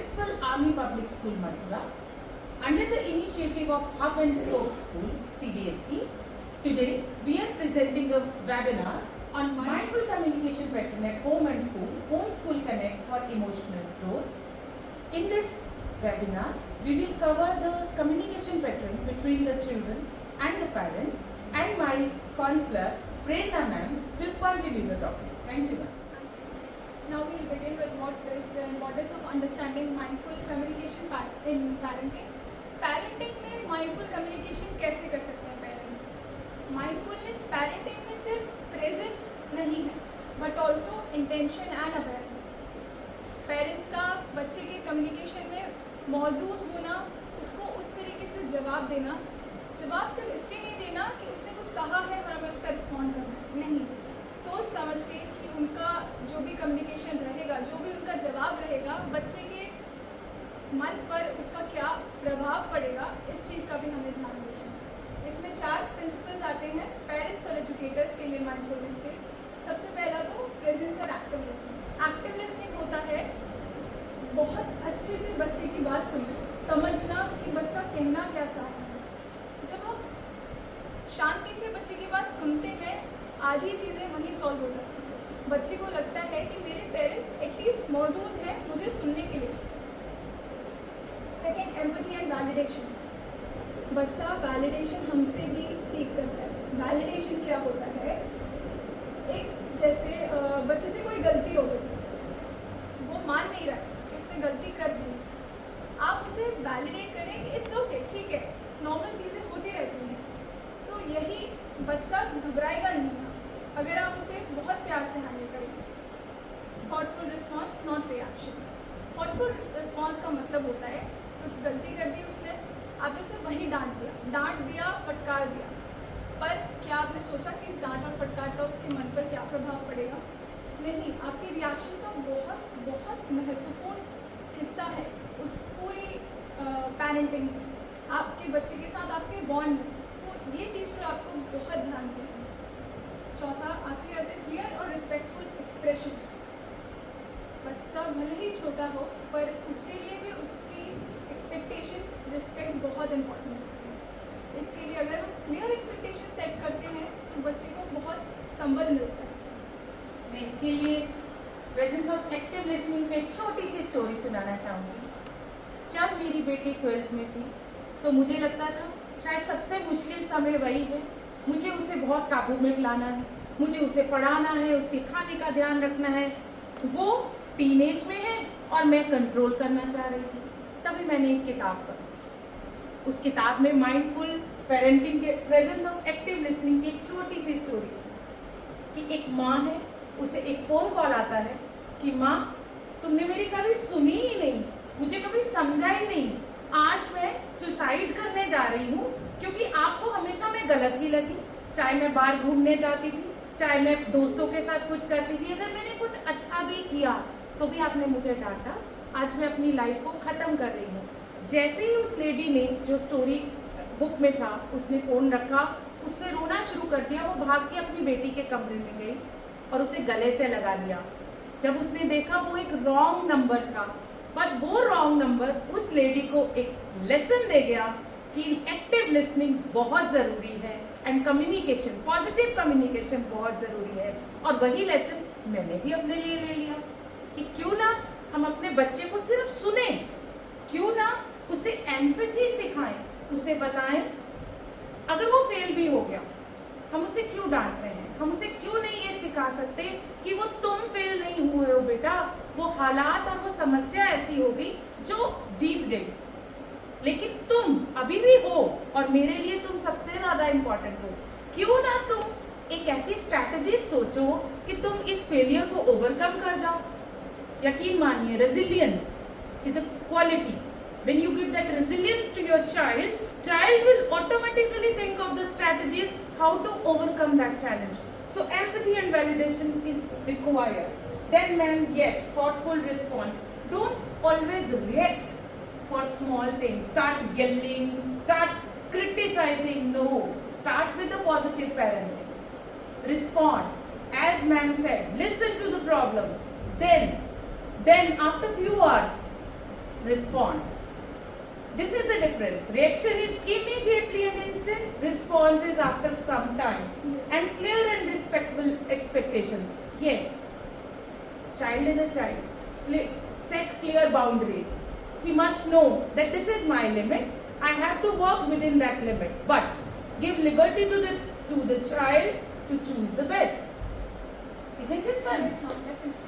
Principal Army Public School Mathura, under the initiative of Hub and Spoke School CBSE, today we are presenting a webinar on mindful communication pattern at home and school, Home School Connect for emotional growth. In this webinar, we will cover the communication pattern between the children and the parents, and my counselor Prerna ma'am will continue the topic. Thank you, ma'am. Now we'll begin with what is the importance of understanding mindful communication in parenting. Parenting में mindful communication कैसे कर सकते हैं parents? Mindfulness parenting में सिर्फ presence नहीं है, but also intention and awareness. Parents का बच्चे के communication में मौजूद होना, उसको उस तरीके से जवाब देना, जवाब सिर्फ इसलिए नहीं देना कि उसने कुछ कहा है और हमें उसका रिस्पॉन्ड करना है, नहीं, सोच समझ के कि उनका जो भी कम्युनिकेशन रहेगा, जो भी उनका जवाब रहेगा, बच्चे के मन पर उसका क्या प्रभाव पड़ेगा, इस चीज़ का भी हमें ध्यान रखना है। इसमें 4 प्रिंसिपल्स आते हैं पेरेंट्स और एजुकेटर्स के लिए माइंडफुलनेस के। सबसे पहला तो प्रेजेंस और एक्टिव लिसनिंग। एक्टिव लिसनिंग होता है बहुत अच्छे से बच्चे की बात सुनना, समझना कि बच्चा कहना क्या चाह रहा है। जब हम शांति से बच्चे की बात सुनते हैं, आधी चीज़ें वहीं सॉल्व हो जाती हैं। बच्चे को लगता है कि मेरे पेरेंट्स एटलीस्ट मौजूद हैं मुझे सुनने के लिए। Second, empathy and validation. बच्चा वैलिडेशन हमसे ही सीख करता है। वैलिडेशन क्या होता है? एक जैसे बच्चे से कोई गलती हो गई, वो मान नहीं रहा कि उसने गलती कर दी, आप उसे वैलिडेट करें कि इट्स ओके, ठीक है, नॉर्मल चीज़ें होती रहती हैं। तो यही बच्चा घबराएगा नहीं अगर आप उसे बहुत प्यार से हैंडल करेंगे। Thoughtful response, not reaction. Thoughtful response का मतलब होता है कुछ गलती कर दी उसने, आपने उसे वहीं डांट दिया, फटकार दिया, पर क्या आपने सोचा कि इस डांट और फटकार का उसके मन पर क्या प्रभाव पड़ेगा? नहीं, आपके रिएक्शन का बहुत बहुत महत्वपूर्ण हिस्सा है उस पूरी पेरेंटिंग में, आपके बच्चे के साथ आपके बॉन्ड में। तो ये चीज़ पे आपको बहुत ध्यान देना है। चौथा, आखिरी आता है क्लियर और रिस्पेक्टफुल एक्सप्रेशन। बच्चा भले ही छोटा हो, पर उसके लिए भी उसकी एक्सपेक्टेशंस, रिस्पेक्ट बहुत इंपॉर्टेंट है। इसके लिए अगर हम क्लियर एक्सपेक्टेशन सेट करते हैं तो बच्चे को बहुत संबल मिलता है। मैं इसके लिए प्रेजेंस ऑफ एक्टिव लिसनिंग पे एक छोटी सी स्टोरी सुनाना चाहूँगी। जब मेरी बेटी 12th में थी तो मुझे लगता था शायद सबसे मुश्किल समय वही है, मुझे उसे बहुत काबू में लाना है, मुझे उसे पढ़ाना है, उसके खाने का ध्यान रखना है। वो टीनेज में है और मैं कंट्रोल करना चाह रही थी। तभी मैंने एक किताब पढ़ी। उस किताब में माइंडफुल पेरेंटिंग के प्रेजेंस ऑफ एक्टिव लिसनिंग की एक छोटी सी स्टोरी कि एक माँ है, उसे एक फ़ोन कॉल आता है कि माँ तुमने मेरी कभी सुनी ही नहीं, मुझे कभी समझा ही नहीं, आज मैं सुसाइड करने जा रही हूँ क्योंकि आपको हमेशा मैं गलत ही लगी। चाहे मैं बाहर घूमने जाती थी, चाहे मैं दोस्तों के साथ कुछ करती थी, अगर मैंने कुछ अच्छा भी किया तो भी आपने मुझे डांटा। आज मैं अपनी लाइफ को ख़त्म कर रही हूँ। जैसे ही उस लेडी ने, जो स्टोरी बुक में था, उसने फ़ोन रखा, उसने रोना शुरू कर दिया। वो भाग के अपनी बेटी के कमरे में गई और उसे गले से लगा लिया। जब उसने देखा वो एक रॉन्ग नंबर था, बट वो रॉन्ग नंबर उस लेडी को एक लेसन दे गया कि एक्टिव लिसनिंग बहुत ज़रूरी है एंड कम्युनिकेशन, पॉजिटिव कम्युनिकेशन बहुत ज़रूरी है। और वही लेसन मैंने भी अपने लिए ले लिया कि क्यों ना हम अपने बच्चे को सिर्फ सुने, क्यों ना उसे एम्पैथी सिखाएं, उसे बताएं अगर वो फेल भी हो गया, हम उसे क्यों डांट रहे हैं, हम उसे क्यों नहीं ये सिखा सकते कि वो तुम फेल नहीं हुए हो बेटा, वो हालात और वो समस्या ऐसी होगी जो जीत गई, लेकिन तुम अभी भी हो और मेरे लिए तुम सबसे ज्यादा इंपॉर्टेंट हो। क्यों ना तुम एक ऐसी स्ट्रैटेजी सोचो कि तुम इस फेलियर को ओवरकम कर जाओ। यकीन मानिए, resilience is a quality. When you give that resilience to your child, child will automatically think of the strategies how to overcome that challenge. So empathy and validation is required. Then ma'am, yes, thoughtful response. Don't always react for small things. Start yelling, start criticizing. No, start with the positive parenting. Respond, as ma'am said, listen to the problem. Then after few hours, respond. This is the difference. Reaction is immediately and instant. Response is after some time. And clear and respectful expectations. Yes, child is a child. Set clear boundaries. He must know that this is my limit. I have to work within that limit. But give liberty to the child to choose the best. Isn't it fun? Yes, हाँ, definitely.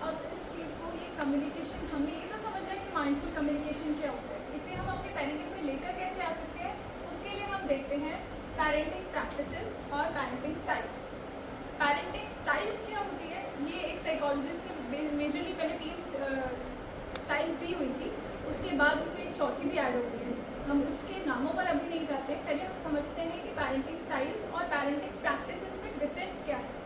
अब इस चीज़ को ये communication, हमने ये तो समझा कि माइंडफुल कम्युनिकेशन क्या होता है, इसे हम अपने पेरेंटिंग में लेकर कैसे आ सकते हैं, उसके लिए हम देखते हैं पेरेंटिंग प्रैक्टिसेस और पेरेंटिंग स्टाइल्स। पेरेंटिंग स्टाइल्स क्या होती है, ये एक साइकोलॉजिस्ट ने मेजरली पहले 3 स्टाइल्स दी हुई थी, उसके बाद उसमें एक चौथी भी ऐड हो गई है। हम उसके नामों पर अभी नहीं जाते, पहले हम समझते हैं कि पेरेंटिंग स्टाइल्स और पेरेंटिंग प्रैक्टिसेस में डिफरेंस क्या है।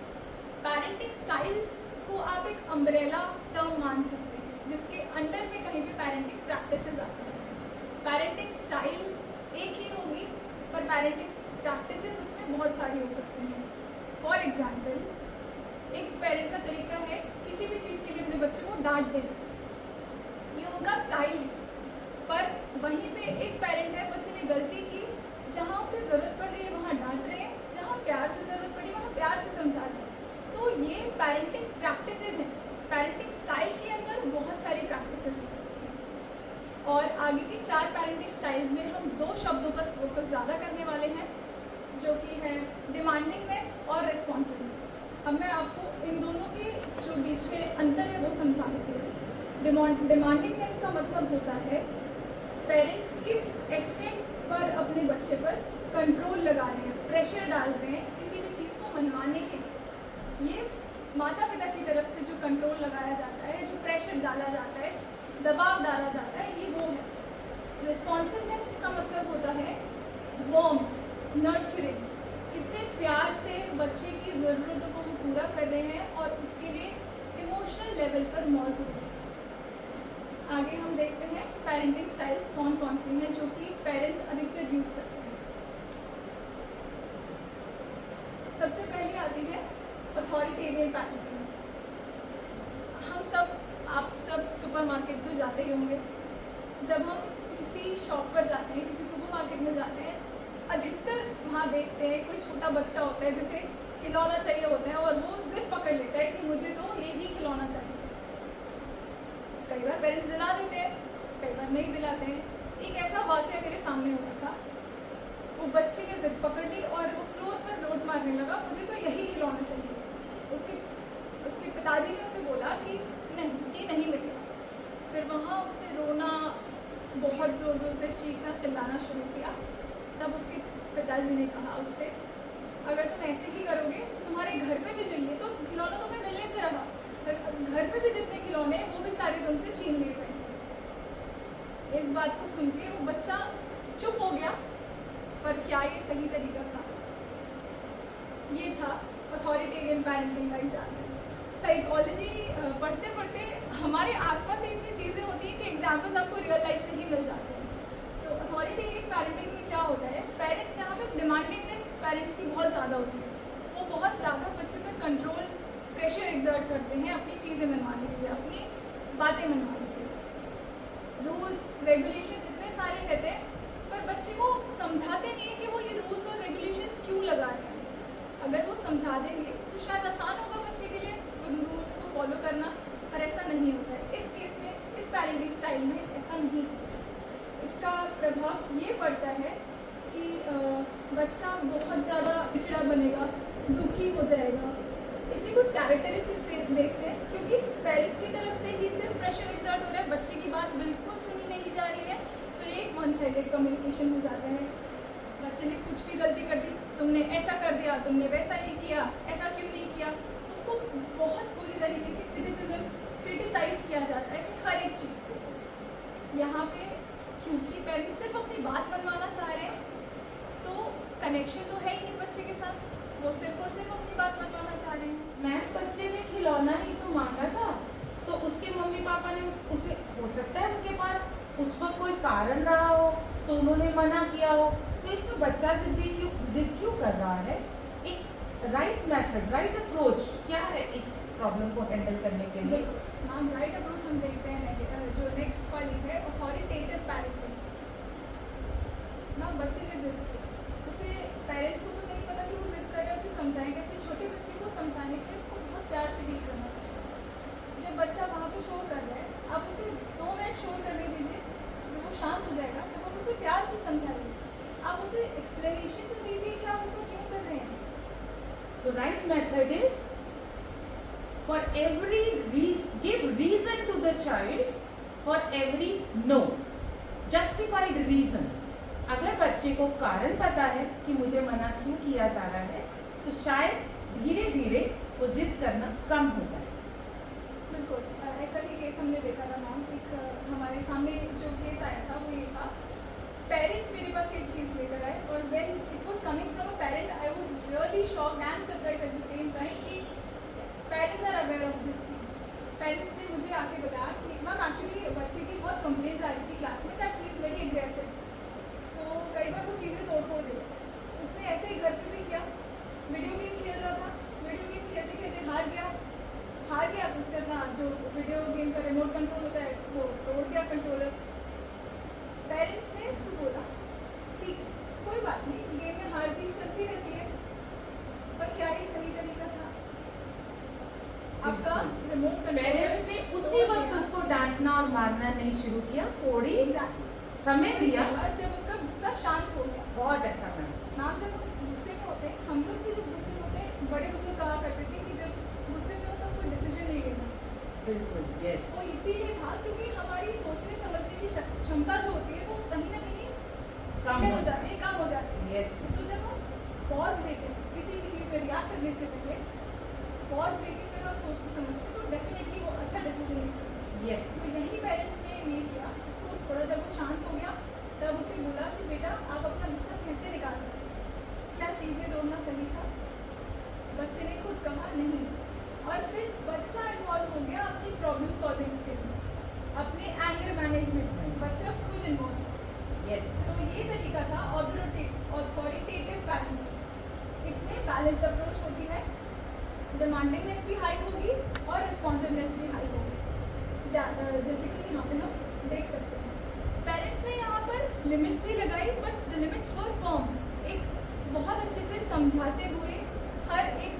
पेरेंटिंग स्टाइल्स को आप एक अम्ब्रेला टर्म मान सकते हैं, जिसके अंडर में कहीं भी पेरेंटिंग प्रैक्टिसेस आते हैं। पेरेंटिंग स्टाइल एक ही होगी, पर पेरेंटिंग प्रैक्टिसेस उसमें बहुत सारी हो सकती हैं। फॉर एग्जाम्पल, एक पेरेंट का तरीका है किसी भी चीज़ के लिए अपने बच्चे को डांट देना, ये उनका स्टाइल है। पर वहीं पे एक पेरेंट है, बच्चे ने गलती की, जहाँ उसे ज़रूरत पड़ रही है वहाँ डांट रहे हैं, जहाँ प्यार से ज़रूरत पड़ी वहाँ प्यार से समझा रहे हैं। तो ये पेरेंटिंग प्रैक्टिसेस हैं। पेरेंटिंग स्टाइल के अंदर बहुत सारी प्रैक्टिसेस हो सकती हैं। और आगे की 4 पेरेंटिंग स्टाइल्स में हम 2 शब्दों पर फोकस ज़्यादा करने वाले हैं, जो कि है डिमांडिंगनेस और रिस्पॉन्सिवनेस। अब मैं आपको इन दोनों के जो बीच में अंतर है वो समझा देती हूँ। डिमांडिंगनेस का मतलब होता है पेरेंट किस एक्सटेंट पर अपने बच्चे पर कंट्रोल लगा रहे हैं, प्रेशर डाल रहे हैं किसी भी चीज़ को मनवाने के लिए। ये माता पिता की तरफ से जो कंट्रोल लगाया जाता है, जो प्रेशर डाला जाता है, दबाव डाला जाता है, ये वो है। रिस्पॉन्सिवनेस का मतलब होता है वार्मथ, नर्चरिंग, कितने प्यार से बच्चे की ज़रूरतों को वो पूरा कर रहे हैं और उसके लिए इमोशनल लेवल पर मौजूद है। आगे हम देखते हैं पेरेंटिंग स्टाइल्स कौन कौन सी हैं जो कि पेरेंट्स अधिकतर यूज़ करते हैं। सबसे पहले आती है अथॉरिटेरियन पेरेंटिंग। आप सब सुपरमार्केट तो जाते ही होंगे। जब हम किसी शॉप पर जाते हैं, किसी सुपरमार्केट में जाते हैं, अधिकतर वहाँ देखते हैं कोई छोटा बच्चा होता है जिसे खिलौना चाहिए होता है और वो जिद पकड़ लेता है कि मुझे तो ये ही खिलौना चाहिए। कई बार पेरेंट्स दिला देते हैं, कई बार नहीं दिलाते हैं। एक ऐसा वाक़या मेरे सामने हुआ था, वो बच्चे ने जिद पकड़ ली और वो फ्लोर पर रोड मारने लगा, मुझे तो यही खिलौना चाहिए। उसके पिताजी ने उसे बोला कि नहीं, ये नहीं मिलेगा। फिर वहाँ उसने रोना, बहुत ज़ोर ज़ोर से चीखना चिल्लाना शुरू किया। तब उसके पिताजी ने कहा उससे, अगर तुम ऐसे ही करोगे तो तुम्हारे घर पे भी चाहिए तो खिलौना तुम्हें मिलने से रहा, घर पे भी जितने खिलौने वो भी सारे तुमसे छीन लिए जाएंगे। इस बात को सुन के वो बच्चा चुप हो गया। पर क्या ये सही तरीका था? ये था अथॉरिटेरियन पेरेंटिंग का एग्जाम्पल। साइकोलॉजी पढ़ते पढ़ते हमारे आसपास इतनी चीज़ें होती हैं कि एग्जाम्पल्स आपको रियल लाइफ से ही मिल जाते हैं। तो अथॉरिटेरियन पेरेंटिंग में क्या होता है, पेरेंट्स यहाँ पे डिमांडिंगनेस पेरेंट्स की बहुत ज़्यादा होती है। वो बहुत ज़्यादा बच्चे पर कंट्रोल, प्रेशर एग्जर्ट करते हैं अपनी चीज़ें मनवाने के लिए, अपनी बातें मनवाने के लिए। रूल्स रेगुलेशन इतने सारे रहते हैं, पर बच्चे को समझाते नहीं है कि वो ये रूल्स और रेगुलेशंस क्यों लगा रहे हैं। अगर वो समझा देंगे तो शायद आसान होगा बच्चे के लिए उन रूल्स को फॉलो करना, पर ऐसा नहीं होता है। इस केस में, इस पेरेंटिंग स्टाइल में ऐसा नहीं होता है। इसका प्रभाव ये पड़ता है कि बच्चा बहुत ज़्यादा चिड़चिड़ा बनेगा, दुखी हो जाएगा। इसकी कुछ कैरेक्टरिस्टिक्स देखते हैं, क्योंकि पेरेंट्स की तरफ से ही सिर्फ प्रेशर एग्जर्ट हो रहा है, बच्चे की बात बिल्कुल सुनी नहीं जा रही है, तो एक वन साइडेड कम्युनिकेशन हो जाता है। बच्चे ने कुछ भी गलती कर दी, तुमने ऐसा कर दिया, तुमने वैसा नहीं किया, ऐसा क्यों नहीं किया, उसको बहुत बुरी तरीके से क्रिटिसाइज किया जाता है हर एक चीज़ से। यहाँ पे क्योंकि पेरेंट्स सिर्फ अपनी बात मनवाना चाह रहे हैं, तो कनेक्शन तो है ही नहीं बच्चे के साथ, वो सिर्फ और सिर्फ अपनी बात मनवाना चाह रहे हैं। मैम, बच्चे ने खिलौना ही तो मांगा था, तो उसके मम्मी पापा ने उसे, हो सकता है उनके पास उस वक्त कोई कारण रहा हो तो उन्होंने मना किया हो, तो इसमें बच्चा जिद क्यों कर रहा है? एक राइट मेथड, राइट अप्रोच क्या है इस प्रॉब्लम को हैंडल करने के लिए? मैम राइट अप्रोच हम देखते हैं जो नेक्स्ट वाली है अथॉरिटेटिव पैरेंटिंग। मैम बच्चे ने जिद की, उसे पेरेंट्स को तो नहीं पता कि वो जिद कर रहा है, उसे समझाएं कैसे? छोटे बच्चे को समझाने के लिए उसको बहुत प्यार से डील करना पड़ता है। जब बच्चा वहाँ पे शोर कर रहा है, आप उसे 2 मिनट शोर करने दीजिए, जब वो शांत हो जाएगा तब आप उसे प्यार से समझाइए, आप उसे एक्सप्लेनेशन तो दीजिए कि आप ऐसा क्यों कर रहे हैं। So right method is for every give reason to the child for every no, justified reason. अगर बच्चे को कारण पता है कि मुझे मना क्यों किया जा रहा है तो शायद धीरे धीरे वो जिद करना कम हो जाए। बिल्कुल ऐसा भी केस हमने देखा था मैम। एक हमारे सामने जो केस आया था वो ये था, पेरेंट्स मेरे पास ये चीज़ लेकर आए और when it was coming from a parent I was really shocked and surprise at the same time कि parents are aware of this thing. Parents ने मुझे आके बताया कि मैम एक्चुअली बच्चे की बहुत कंप्लेंट्स आ रही थी क्लास में that he is very aggressive, तो कई बार वो चीज़ें तोड़ फोड़ दे। उसने ऐसे ही घर पे भी किया, वीडियो गेम खेल रहा था, वीडियो गेम खेलते खेलते हार गया तो उसने अपना जो वीडियो गेम का रिमोट कंट्रोल होता है वो तोड़ दिया कंट्रोलर। पेरेंट्स ने उसको बोला ठीक है कोई बात नहीं, गेम में हार जीत चलती रहती है, पर क्या ये सही तरीका था? आपका रिमोट पेरेंट्स ने उसी वक्त उसको डांटना और मारना नहीं शुरू किया, थोड़ी समय दिया जब उसका गुस्सा शांत हो गया। बहुत अच्छा मैम। मैम जब गुस्से में होते हैं, हम लोग भी जब गुस्से में होते हैं, बड़े बुजुर्ग कहा करते थे कि जब गुस्से में हो तो कोई डिसीजन नहीं लेना चाहिए। बिल्कुल यस। वो इसीलिए था क्योंकि हमारी सोचने समझने की क्षमता जो होती है वो कहीं ना कहीं कम हो जाती है। यस। तो जब हम पॉज लेते हैं किसी भी चीज़ में रिएक्ट करने से पहले, पॉज लेके फिर आप सोचते समझते तो डेफिनेटली वो अच्छा डिसीजन लेते हैं। यस। तो यही पेरेंट्स ने ये किया, उसको थोड़ा जब वो शांत हो गया तब उसे बोला कि बेटा आप अपना गुस्सा कैसे निकाल सकते हैं, क्या चीज़ें तोड़ना सही था? बच्चे ने खुद कहा नहीं, और फिर बच्चा इन्वॉल्व हो गया अपनी प्रॉब्लम सॉल्विंग स्किल में, अपने एंगर मैनेजमेंट में, बच्चा खुद इन्वॉल्व हो। यस। तो ये तरीका था ऑथोरिटेटिव पैरेंटिंग। इसमें बैलेंस्ड अप्रोच होती है, डिमांडिंगनेस भी हाई होगी और रिस्पॉन्सिवनेस भी हाई होगी, जैसे कि यहाँ पे हम देख सकते हैं। पेरेंट्स ने यहाँ पर लिमिट्स भी लगाई but the limits were firm. एक बहुत अच्छे से समझाते हुए हर एक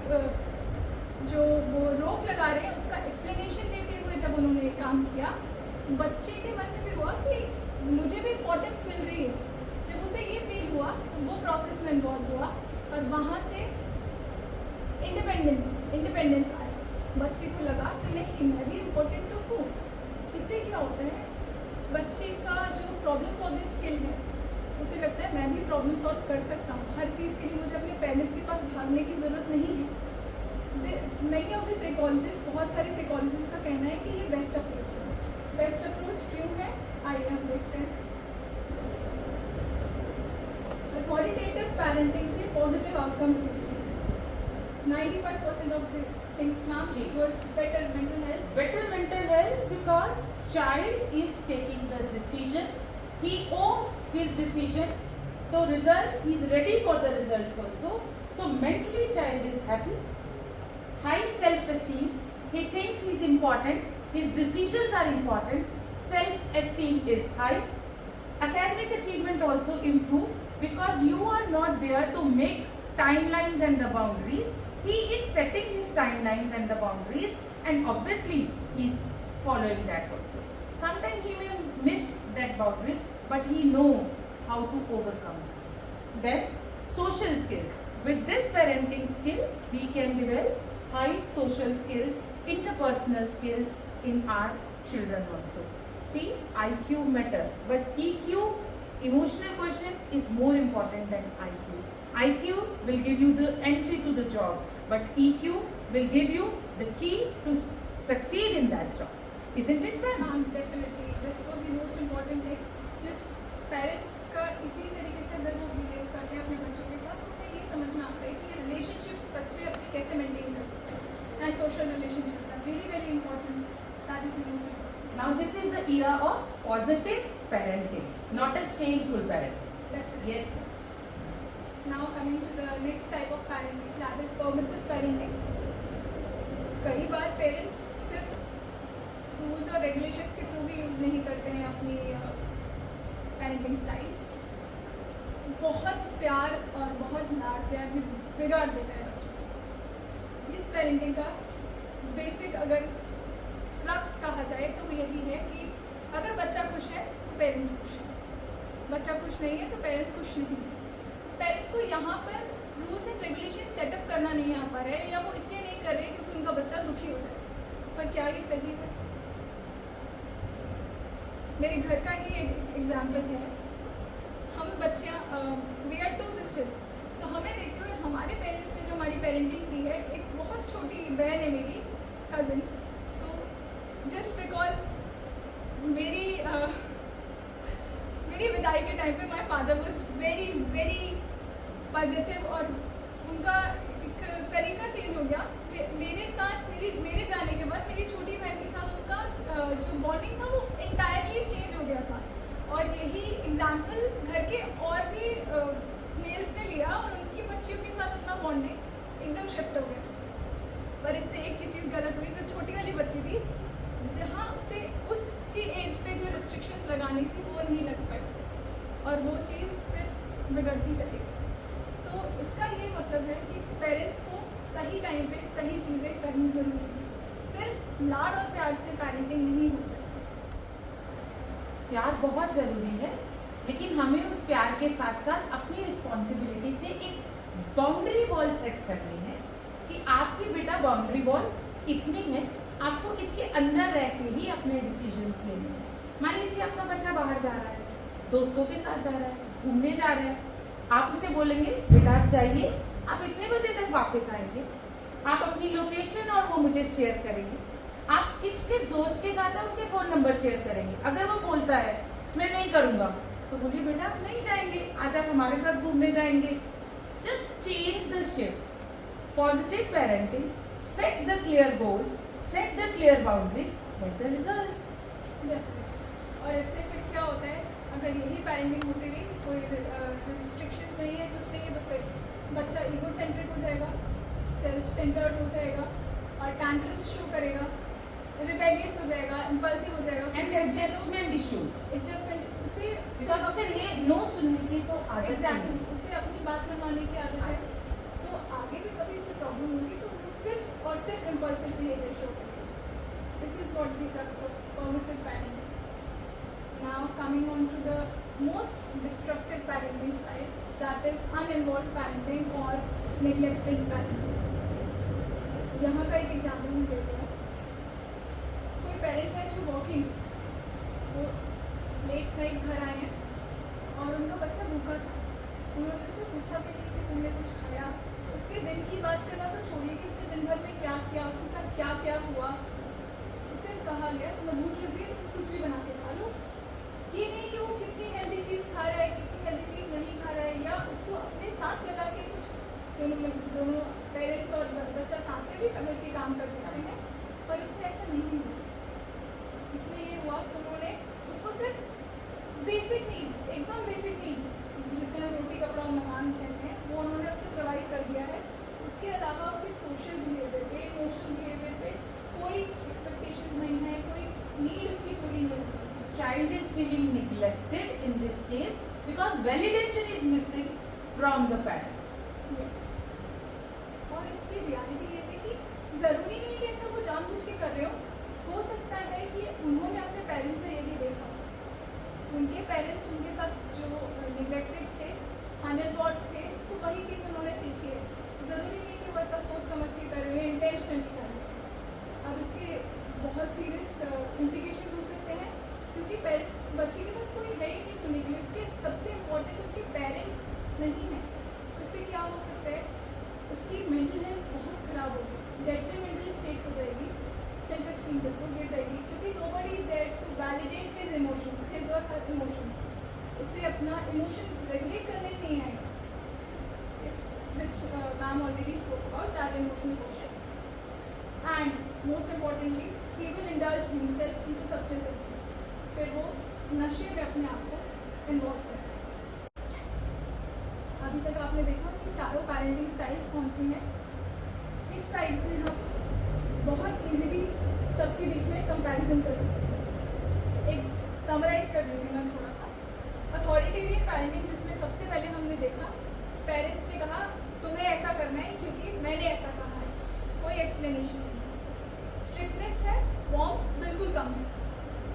जो वो रोक लगा रहे हैं उसका एक्सप्लेनेशन देते हुए जब उन्होंने काम किया, बच्चे के मन में भी हुआ कि मुझे भी इम्पोर्टेंस मिल रही है। जब उसे ये फील हुआ तो वो प्रोसेस में इन्वॉल्व हुआ और वहाँ से इंडिपेंडेंस आया। बच्चे को लगा कि नहीं मैं भी इम्पोर्टेंट तो हूँ। इससे क्या होता है, बच्चे का जो प्रॉब्लम सॉल्विंग स्किल है उसे लगता है मैं भी प्रॉब्लम सॉल्व कर सकता हूँ, हर चीज़ के लिए मुझे अपने पेरेंट्स के पास भागने की ज़रूरत नहीं है। मैनी ऑफ द साइकोलॉजिस्ट, बहुत सारे साइकोलॉजिस्ट का कहना है कि ये बेस्ट अप्रोच है। बेस्ट अप्रोच क्यों है आइए हम देखते हैं। अथॉरिटेटिव पैरेंटिंग के पॉजिटिव आउटकम्स निकले हैं। 95% of the things ma'am it was better mental health. Better mental health because child is taking the decision. He owns his decision. So results, he is ready for the results also. So mentally child is happy. High self-esteem. He thinks he is important. His decisions are important. Self-esteem is high. Academic achievement also improve because you are not there to make timelines and the boundaries. He is setting his timelines and the boundaries, and obviously he is following that also. Sometimes he may miss that boundaries, but he knows how to overcome them. Then social skills. With this parenting skill, we can develop high social skills, interpersonal skills in our children also. See, IQ matter, but EQ, emotional quotient, is more important than IQ. IQ will give you the entry to the job, but EQ will give you the key to succeed in that job. Isn't it, ma'am? Definitely. This was the most important thing. Just parents का इसी तरीके से अगर वो behave करते हैं अपने बच्चों के साथ, तो उन्हें ये समझ में आता है कि रिलेशनशिप्स बच्चे अपने कैसे मेंटेन कर सकते हैं, and social relationships are really very important. That is the most important. Now this is the era of positive parenting, not a shameful parenting. Definitely. Yes. Now coming to the next type of parenting, that is permissive parenting. कई बार parents सिर्फ rules और regulations के through भी use नहीं करते हैं अपनी parenting style. बहुत प्यार और बहुत लाड प्यार भी बिगाड़ देता है बच्चों। इस पेरेंटिंग का बेसिक अगर क्रक्स कहा जाए तो वो यही है कि अगर बच्चा खुश है तो पेरेंट्स खुश हैं, बच्चा खुश नहीं है तो पेरेंट्स खुश नहीं है। पेरेंट्स को यहाँ पर रूल्स एंड रेगुलेशन सेटअप करना नहीं आ पा रहा है, या वो इसलिए नहीं कर रहे क्योंकि उनका बच्चा दुखी हो जाए। पर क्या ये सही है? मेरे घर का ही एक एग्जाम्पल है। हम बच्चियाँ वी आर 2 सिस्टर्स, तो हमें देखते हुए हमारे पेरेंट्स ने जो हमारी पेरेंटिंग की है, एक बहुत छोटी बहन है मेरी कज़न, तो जस्ट बिकॉज मेरी विदाई के टाइम पे my father was very very positive और उनका एक तरीका चेंज हो गया। मेरे साथ मेरे जाने के बाद मेरी छोटी बहन के साथ उनका जो बॉन्डिंग था वो इंटायरली चेंज हो गया था। और यही एग्जाम्पल घर के और भी मेल्स ने लिया और उनकी बच्चियों के साथ अपना बॉन्डिंग एकदम शिफ्ट हो गया। पर इससे एक ही चीज़ गलत हुई, जो छोटी वाली बच्ची थी, जहाँ से उसकी एज पे जो रिस्ट्रिक्शंस लगानी थी वो नहीं लग पाई और वो चीज़ फिर बिगड़ती चली गई। तो इसका ये मतलब है कि पेरेंट्स को सही टाइम पे सही चीज़ें करनी ज़रूरी है। सिर्फ लाड और प्यार से पेरेंटिंग नहीं हो सकती। प्यार बहुत ज़रूरी है, लेकिन हमें उस प्यार के साथ साथ अपनी रिस्पॉन्सिबिलिटी से एक बाउंड्री वॉल सेट करनी है कि आपकी बेटा बाउंड्री वॉल इतनी है, आपको इसके अंदर रह के ही अपने डिसीजंस लेने हैं। मान लीजिए आपका बच्चा बाहर जा रहा है, दोस्तों के साथ जा रहा है, घूमने जा रहा है, आप उसे बोलेंगे बेटा आप जाइए, आप इतने बजे तक वापस आएंगे, आप अपनी लोकेशन और वो मुझे शेयर करेंगे, आप किस किस दोस्त के साथ हैं उनके फ़ोन नंबर शेयर करेंगे। अगर वो बोलता है मैं नहीं करूँगा, तो बोलिए बेटा आप नहीं जाएंगे, आज आप हमारे साथ घूमने जाएंगे। Just change the shift. Positive parenting, set the clear goals, set the clear boundaries, get the results. और इससे फिर क्या होता है, अगर यही पेरेंटिंग होती रही, कोई रिस्ट्रिक्शंस नहीं है, कुछ नहीं है, तो फिर बच्चा ईगो सेंट्रिक हो जाएगा, सेल्फ सेंटर्ड हो जाएगा और टैंट्रम्स शो करेगा, रिबेलियस हो जाएगा, इम्पल्सिव हो जाएगा एंड एडजस्टमेंट इश्यूज। एडजस्टमेंट उसे बिकॉज उसे नो सुनने की तो आदत एग्जैक्टली उसे अपनी बात न मानने की आदत है, तो आगे भी कभी इसे प्रॉब्लम होगी तो वो सिर्फ और सिर्फ इम्पल्सिव बिहेवियर शो करेगी। This is what the crux of permissive parenting. Now coming on to the most destructive parenting style, that is uninvolved parenting और नेग्लेक्टेड पेरेंटिंग। यहाँ का एक एग्जाम्पल हम देते हैं। कोई पेरेंट है जो वर्किंग, वो लेट नाइट घर आए हैं और उनका बच्चा भूखा था। उन्होंने उससे पूछा भी नहीं कि तुमने कुछ खाया, उसके दिन की बात करना तो छोड़िए कि उसने दिन भर में क्या किया, उसके साथ क्या क्या हुआ। उसे कहा गया तुम्हें भूख लग रही है तुम कुछ भी बना के खा लो। ये नहीं कि वो कितनी हेल्दी चीज़ खा रहा है, कितनी हेल्दी चीज़ नहीं खा रहा है, या उसको अपने साथ लगा के कुछ दोनों पेरेंट्स और बच्चा साथ में भी मिल के काम कर सकते हैं। पर इसमें ऐसा नहीं हुआ। इसमें ये हुआ कि उन्होंने उसको सिर्फ बेसिक नीड्स, एकदम बेसिक नीड्स, जिसे हम रोटी कपड़ा मकान कहते हैं, वो उन्होंने उसे प्रोवाइड कर दिया है। उसके अलावा उसके सोशल बिहेवियर पे, इमोशनल बिहेवियर पे कोई एक्सपेक्टेशन नहीं है, कोई नीड उसकी पूरी नहीं है। Child is feeling neglected in this case because validation is missing from the parents. Yes. और इसकी रियलिटी ये थी कि ज़रूरी नहीं कि ऐसा वो जानबूझ के कर रहे हो सकता है कि उन्होंने अपने पेरेंट्स से यही देखा, उनके पेरेंट्स उनके साथ जो निगलेक्टेड थे, अनइन्वॉल्व्ड थे, तो वही चीज़ उन्होंने सीखी है। ज़रूरी नहीं कि वो ऐसा सोच समझ के कर रहे हैं, इंटेंशनली कर रहे हैं। अब इसके बहुत सीरियस इम्प्लीकेशन हो सकते हैं, क्योंकि पेरेंट्स, बच्चे के पास कोई है ही नहीं सुनने के लिए, उसके सबसे इम्पोर्टेंट उसके पेरेंट्स नहीं हैं। उससे क्या हो सकता है, उसकी मेंटल हेल्थ बहुत ख़राब होगी, डेट्रीमेंटल स्टेट हो जाएगी, सेल्फ एस्टीम बिल्कुल गिर जाएगी, क्योंकि nobody is there to validate his emotions, his और हर इमोशंस। उसे अपना इमोशन रेगुलेट करने ही नहीं आएगा, which ma'am already spoke about that emotional quotient. And most importantly, he will indulge himself into substance abuse. फिर वो नशे में अपने आप को इन्वॉल्व करेगा। अभी तक आपने देखा कि चारों पेरेंटिंग स्टाइल्स कौन सी हैं। इस साइड से हम बहुत इजीली सबके बीच में कंपैरिजन कर सकते हैं। एक समराइज कर देती हूँ मैं थोड़ा सा। अथॉरिटेरियन पेरेंटिंग जिसमें सबसे पहले हमने देखा, पेरेंट्स ने कहा तुम्हें ऐसा करना है क्योंकि मैंने ऐसा कहा है, कोई एक्सप्लेनेशन नहीं। स्ट्रिक्टनेस है, वार्मथ बिल्कुल कम है।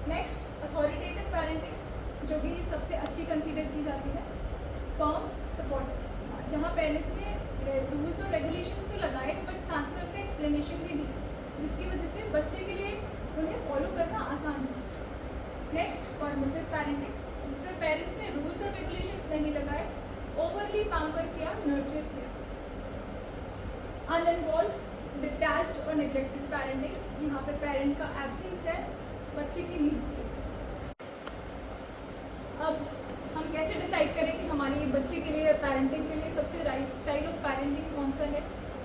नेक्स्ट अथॉरिटेटिव पेरेंटिंग जो कि सबसे अच्छी कंसीडर की जाती है, फर्म सपोर्ट, जहाँ पेरेंट्स ने रूल्स और रेगुलेशंस तो लगाए बट साथ में उनका एक्सप्लेनेशन भी दी, जिसकी वजह से बच्चे के लिए उन्हें फॉलो करना आसान है। नेक्स्ट परमिसिव पेरेंटिंग, जिसमें पेरेंट्स ने रूल्स और रेगुलेशंस नहीं लगाए, ओवरली पैम्पर किया, नर्चर किया। अनइन्वॉल्व, डिटैच्ड और नेग्लेक्टेड पेरेंटिंग, यहाँ पे पेरेंट का एब्सेंस है बच्चे की नीड्स के। अब हम कैसे डिसाइड करें कि हमारे बच्चे के लिए पेरेंटिंग के लिए सबसे राइट स्टाइल ऑफ पेरेंटिंग कौन सा है?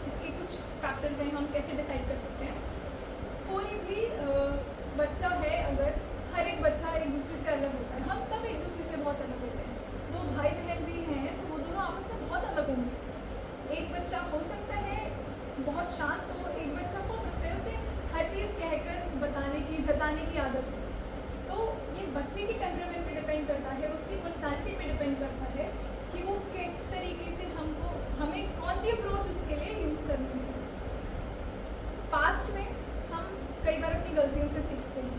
इसके कुछ फैक्टर्स हैं, हम कैसे डिसाइड कर सकते हैं। कोई भी बच्चा है, अगर हर एक बच्चा एक दूसरे से अलग होता है, हम सब एक दूसरे से बहुत अलग होते हैं। दो भाई बहन भी हैं तो वो दोनों आपस में बहुत अलग होंगे। एक बच्चा हो सकता है बहुत शांत, तो एक बच्चा हो सकता है उसे हर चीज़ कहकर बताने की, जताने की आदत है। तो ये बच्चे की टेम्परामेंट पे डिपेंड करता है, उसकी पर्सनालिटी पे डिपेंड करता है कि वो किस तरीके से हमें कौन सी अप्रोच उसके लिए यूज़ करनी है। पास्ट में हम कई बार अपनी गलतियों से सीखते हैं,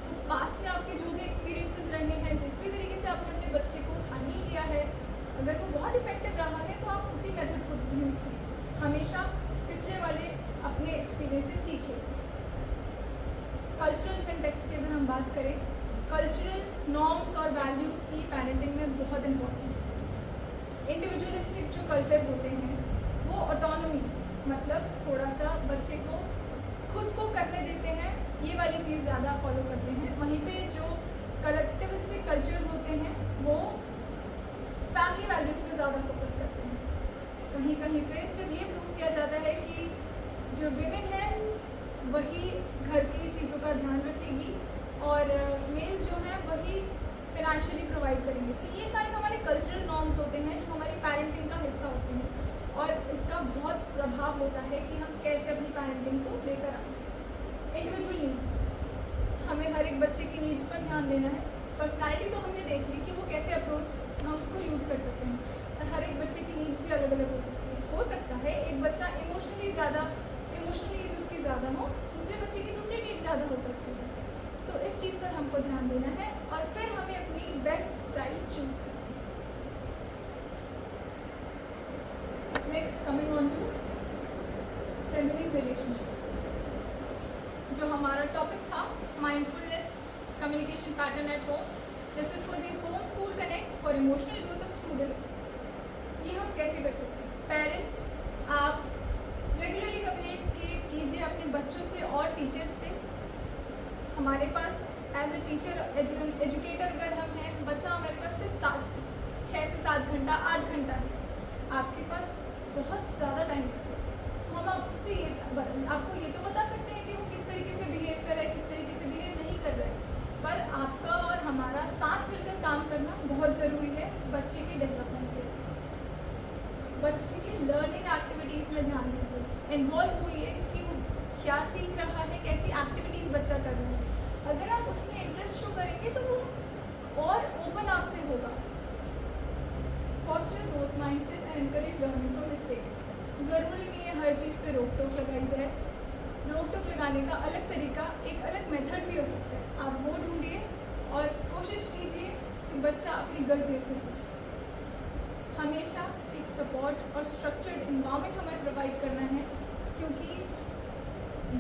तो पास्ट में आपके जो भी एक्सपीरियंसेस रहे हैं, जिस भी तरीके से आपने अपने बच्चे को हैंडल किया है, अगर वो बहुत इफेक्टिव रहा है तो आप उसी मेथड को यूज़ कीजिए। हमेशा पिछले वाले अपने एक्सपीरियंस से सीखिए। कल्चरल कंटेक्स्ट की अगर हम बात करें, कल्चरल नॉर्म्स और वैल्यूज़ की पेरेंटिंग में बहुत इंपॉर्टेंस है। इंडिविजुअलिस्टिक जो कल्चर होते हैं वो ऑटोनॉमी, मतलब थोड़ा सा बच्चे को खुद को करने देते हैं, ये वाली चीज़ ज़्यादा फॉलो करते हैं। वहीं पे जो कलेक्टिविस्टिक कल्चर्स होते हैं वो फैमिली वैल्यूज़ पे ज़्यादा फोकस करते हैं। कहीं कहीं पे सिर्फ ये प्रूव किया जाता है कि जो विमेन है वही घर की चीज़ों का ध्यान रखेगी और मेल्स जो हैं वही फिनेंशियली प्रोवाइड करेंगे। तो ये सारे हमारे कल्चरल नॉर्म्स होते हैं जो हमारी पेरेंटिंग का हिस्सा होते हैं, और इसका बहुत प्रभाव होता है कि हम कैसे अपनी पेरेंटिंग को लेकर आए। इंडिविजुअल नीड्स, हमें हर एक बच्चे की नीड्स पर ध्यान देना है। पर्सनैलिटी तो हमने देख ली कि वो कैसे अप्रोच हम उसको यूज़ कर सकते हैं, और हर एक बच्चे की नीड्स भी अलग अलग हो सकती है। हो सकता है एक बच्चा इमोशनली नीड्स उसकी ज़्यादा हो, दूसरे बच्चे की दूसरी नीड्स ज़्यादा हो सकती है। तो इस चीज़ पर हमको ध्यान देना है और फिर हमें अपनी बेस्ट स्टाइल चूज करना है। Next coming on to strengthening relationships, जो हमारा टॉपिक था mindfulness communication pattern at home, this is for the home school connect for emotional growth of students. ये हम कैसे कर सकते हैं? पेरेंट्स, आप रेगुलरली कम्युनिकेट कीजिए अपने बच्चों से और टीचर्स से। हमारे पास as a teacher, as an educator अगर हम हैं, बच्चा हमारे पास सिर्फ 6 से 7 घंटा, 8 घंटा है, आपके पास बहुत ज़्यादा टाइम है। हम आपसे आपको ये तो बता सकते हैं कि वो किस तरीके से बिहेव कर रहा है, किस तरीके से बिहेव नहीं कर रहा है, पर आपका और हमारा साथ मिलकर काम करना बहुत ज़रूरी है बच्चे के डेवलपमेंट के लिए। बच्चे की लर्निंग एक्टिविटीज़ में ध्यान दीजिए, इन्वॉल्व होइए कि वो क्या सीख रहा है, कैसी एक्टिविटीज़ बच्चा कर रहा है। अगर आप उसमें इंटरेस्ट शो करेंगे तो वो और ओपन आपसे होगा। Foster growth mindset and encourage learning from mistakes. ज़रूरी नहीं है हर चीज़ पे रोक टोक लगाई जाए, रोक टोक लगाने का अलग तरीका, एक अलग मेथड भी हो सकता है। आप वो ढूंढिए और कोशिश कीजिए कि बच्चा अपनी गलतियों से सीखे। हमेशा एक सपोर्ट और स्ट्रक्चर्ड इन्वायरमेंट हमें प्रोवाइड करना है, क्योंकि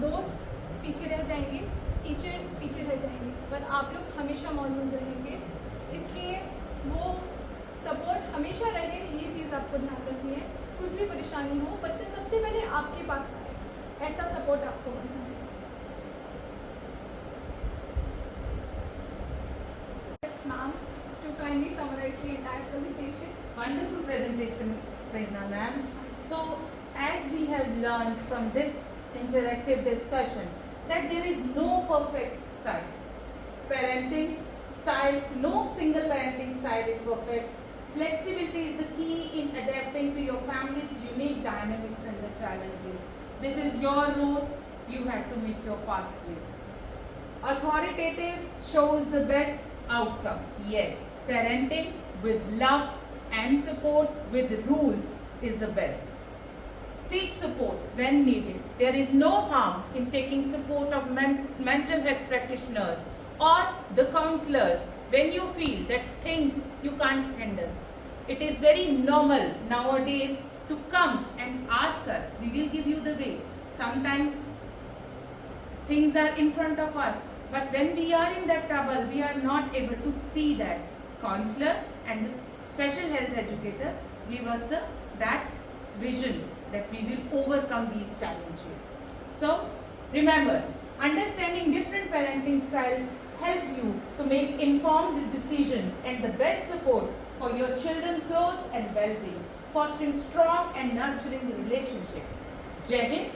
दोस्त पीछे रह जाएंगे, टीचर्स पीछे रह जाएंगे, पर आप लोग हमेशा मौजूद रहेंगे। इसलिए वो सपोर्ट हमेशा रहे, ये चीज़ आपको ध्यान रखनी है। कुछ भी परेशानी हो, बच्चा सबसे पहले आपके पास आए, ऐसा सपोर्ट आपको करना है। Ma'am, to kindly summarize the entire presentation. Wonderful presentation, Prerna ma'am. So, as we have learned from this interactive discussion that there is no perfect style. Parenting style, no single parenting style is perfect. Flexibility is the key in adapting to your family's unique dynamics and the challenges. This is your role. You have to make your pathway. Authoritative shows the best outcome. Yes, parenting with love and support with rules is the best. Seek support when needed. There is no harm in taking support of mental health practitioners or the counselors when you feel that things you can't handle. It is very normal nowadays to come and ask us. We will give you the way. Sometimes things are in front of us, but when we are in that trouble, we are not able to see that. Counselor and the special health educator give us that vision that we will overcome these challenges. So remember, understanding different parenting styles help you to make informed decisions and the best support for your children's growth and well-being, fostering strong and nurturing relationships. Jai Hind.